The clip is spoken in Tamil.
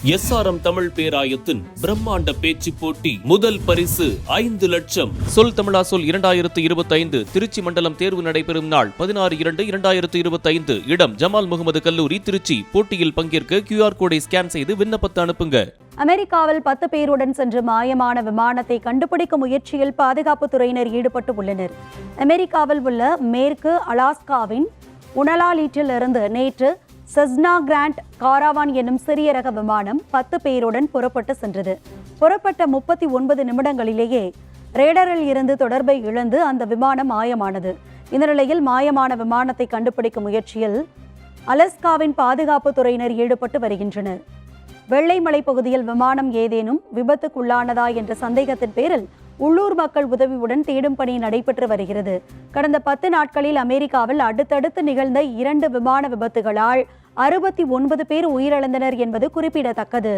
SRM தமிழ் பேராயத்தின் பிரம்மாண்ட பேச்சு போட்டி முதல் பரிசு 5 லட்சம். சொல் தமிழா சொல் 2025 திருச்சி மண்டலம் தேர்வு நடைபெறும் நாள் 16/2/2025. இடம் ஜமால் முகமது கல்லூரி, திருச்சி. போட்டியில் பங்கேற்க QR கோடை ஸ்கேன் செய்து விண்ணப்பத்தை அனுப்புங்க. அமெரிக்காவில் 10 பேருடன் சென்று மாயமான விமானத்தை கண்டுபிடிக்கும் முயற்சியில் பாதுகாப்புத் துறையினர் ஈடுபட்டு உள்ளனர். அமெரிக்காவில் உள்ள மேற்கு அலாஸ்காவின் உனலாலீட்டில் இருந்து நேற்று செஸ்னா கிராண்ட் காராவான் என்னும் சிறிய ரக விமானம் 10 பேருடன் புறப்பட்டு சென்றது. புறப்பட்ட 39 நிமிடங்களிலேயே ரேடரில் இருந்து தொடர்பை இழந்து அந்த விமானம் மாயமானது. இந்த நிலையில் மாயமான விமானத்தை கண்டுபிடிக்கும் முயற்சியில் அலாஸ்காவின் பாதுகாப்பு துறையினர் ஈடுபட்டு வருகின்றனர். வெள்ளை மலை பகுதியில் விமானம் ஏதேனும் விபத்துக்குள்ளானதா என்ற சந்தேகத்தின் பேரில் உள்ளூர் மக்கள் உதவியுடன் தேடும் பணி நடைபெற்று வருகிறது. கடந்த 10 நாட்களில் அமெரிக்காவில் அடுத்தடுத்து நிகழ்ந்த 2 விமான விபத்துகளால் 69 பேர் உயிரிழந்தனர் என்பது குறிப்பிடத்தக்கது.